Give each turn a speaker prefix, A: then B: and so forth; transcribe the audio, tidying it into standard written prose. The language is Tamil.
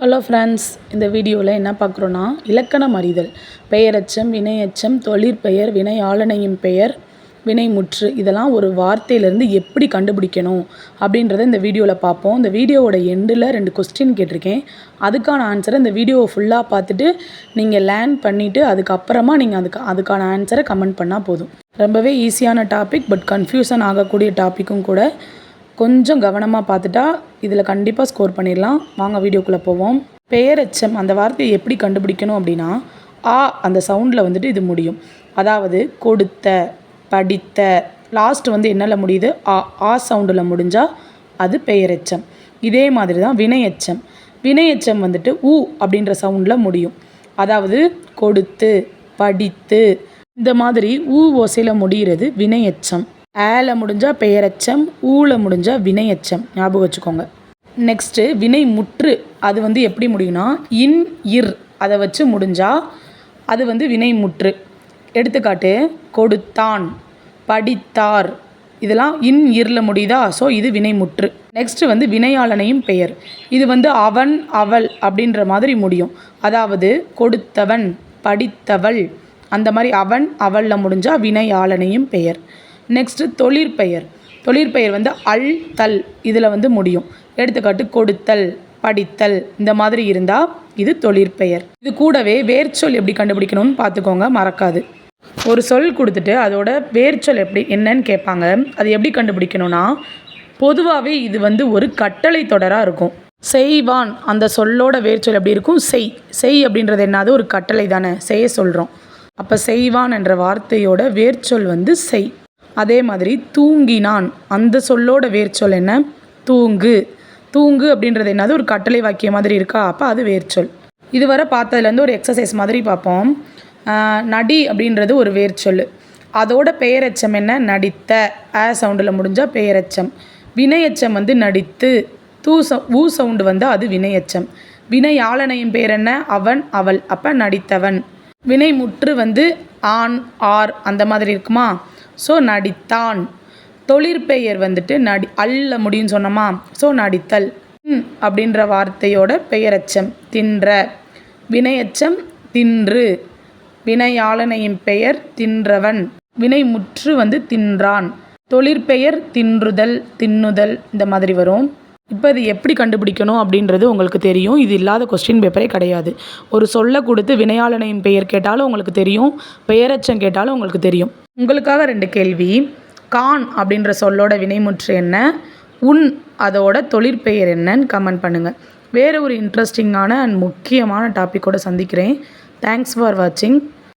A: ஹலோ ஃப்ரெண்ட்ஸ், இந்த வீடியோவில் என்ன பார்க்குறோன்னா இலக்கணம் அறிதல். பெயரெச்சம், வினையெச்சம், தொழிற்பெயர், வினை ஆளனையும் பெயர், வினைமுற்று இதெல்லாம் ஒரு வார்த்தையிலேருந்து எப்படி கண்டுபிடிக்கணும் அப்படின்றத இந்த வீடியோவில் பார்ப்போம். இந்த வீடியோவோட எண்டில் 2 கொஸ்டின் கேட்டிருக்கேன். அதுக்கான ஆன்சரை இந்த வீடியோவை ஃபுல்லாக பார்த்துட்டு நீங்கள் லேர்ன் பண்ணிவிட்டு அதுக்கப்புறமா நீங்கள் அதுக்கான ஆன்சரை கமெண்ட் பண்ணால் போதும். ரொம்பவே ஈஸியான டாபிக், பட் கன்ஃபியூஷன் ஆகக்கூடிய டாப்பிக்கும் கூட. கொஞ்சம் கவனமாக பார்த்துட்டா இதில் கண்டிப்பாக ஸ்கோர் பண்ணிடலாம். வாங்க வீடியோக்குள்ளே போவோம். பெயரெச்சம் அந்த வார்த்தையை எப்படி கண்டுபிடிக்கணும் அப்படின்னா, ஆ அந்த சவுண்டில் இது முடியும். அதாவது கொடுத்த, படித்த, லாஸ்ட் என்னல முடியுது, ஆ சவுண்டில் முடிஞ்சால் அது பெயரெச்சம். இதே மாதிரி தான் வினையெச்சம். வினையெச்சம் ஊ அப்படின்ற சவுண்டில் முடியும். அதாவது கொடுத்து, படித்து, இந்த மாதிரி ஊ ஓசையில் முடிகிறது வினையெச்சம். ஏல முடிஞ்சால் பெயரெச்சம், ஊல முடிஞ்சால் வினையெச்சம். ஞாபகம் வச்சுக்கோங்க. நெக்ஸ்ட்டு வினைமுற்று. அது எப்படி முடியும்னா, இன் இர் அதை வச்சு முடிஞ்சால் அது வினைமுற்று. எடுத்துக்காட்டு கொடுத்தான், படித்தார், இதெல்லாம் இன் இரில் முடியுதா? ஸோ இது வினைமுற்று. நெக்ஸ்ட்டு வினையாளனையும் பெயர். இது அவன், அவள் அப்படின்ற மாதிரி முடியும். அதாவது கொடுத்தவன், படித்தவள், அந்த மாதிரி அவன் அவளில் முடிஞ்சால் வினையாளனையும் பெயர். நெக்ஸ்ட்டு தொழிற்பெயர். தொழிற்பெயர் அல், தல் இதில் முடியும். எடுத்துக்காட்டு கொடுத்தல், படித்தல், இந்த மாதிரி இருந்தால் இது தொழிற்பெயர். இது கூடவே வேர்ச்சொல் எப்படி கண்டுபிடிக்கணும்னு பார்த்துக்கோங்க, மறக்காது. ஒரு சொல் கொடுத்துட்டு அதோட வேர்ச்சொல் என்னன்னு கேட்பாங்க. அது எப்படி கண்டுபிடிக்கணும்னா, பொதுவாகவே இது ஒரு கட்டளை தொடராக இருக்கும். செய்வான் அந்த சொல்லோட வேர்ச்சொல் எப்படி இருக்கும்? செய். செய் அப்படின்றது என்னது? ஒரு கட்டளை தானே, செய்ய சொல்கிறோம். அப்போ செய்வான் என்ற வார்த்தையோட வேர்ச்சொல் செய். அதே மாதிரி தூங்கினான் அந்த சொல்லோட வேர்ச்சொல் என்ன? தூங்கு. தூங்கு அப்படின்றது என்னது? ஒரு கட்டளை வாக்கியம் மாதிரி இருக்கா? அப்போ அது வேர்ச்சொல். இதுவரை பார்த்ததுலேருந்து ஒரு எக்ஸசைஸ் மாதிரி பார்ப்போம். நடி அப்படின்றது ஒரு வேர்ச்சொல். அதோட பெயரெச்சம் என்ன? நடித்த. ஆ சவுண்டில் முடிஞ்சால் பெயரெச்சம். வினையெச்சம் நடித்து. ஊ சவுண்டு அது வினையெச்சம். வினையாளனையும் பெயர் என்ன? அவன், அவள், அப்போ நடித்தவன். வினைமுற்று ஆண், ஆர் அந்த மாதிரி இருக்குமா? ஸோ நடித்தான். தொழிற்பெயர் அல்ல முடியும்னு சொன்னோமா? ஸோ நடித்தல். அப்படின்ற வார்த்தையோட பெயரெச்சம் தின்ற. வினையெச்சம் தின்று. வினையாளனையும் பெயர் தின்றவன். வினைமுற்று தின்றான். தொழிற்பெயர் தின்றுதல், தின்னுதல், இந்த மாதிரி வரும். இப்போ இது எப்படி கண்டுபிடிக்கணும் அப்படின்றது உங்களுக்கு தெரியும். இது இல்லாத கொஸ்டின் பேப்பரே கிடையாது. ஒரு சொல்ல கொடுத்து வினையாளனையும் பெயர் கேட்டாலும் உங்களுக்கு தெரியும், பெயரெச்சம் கேட்டாலும் உங்களுக்கு தெரியும். உங்களுக்காக 2 கேள்வி. கான் அப்படின்ற சொல்லோட வினைமுற்று என்ன? உன் அதோட தொழிற்பெயர் என்னன்னு கமெண்ட் பண்ணுங்கள். வேறு ஒரு இன்ட்ரெஸ்டிங்கான அண்ட் முக்கியமான டாப்பிக்கோடு சந்திக்கிறேன். தேங்க்ஸ் ஃபார் வாட்சிங்.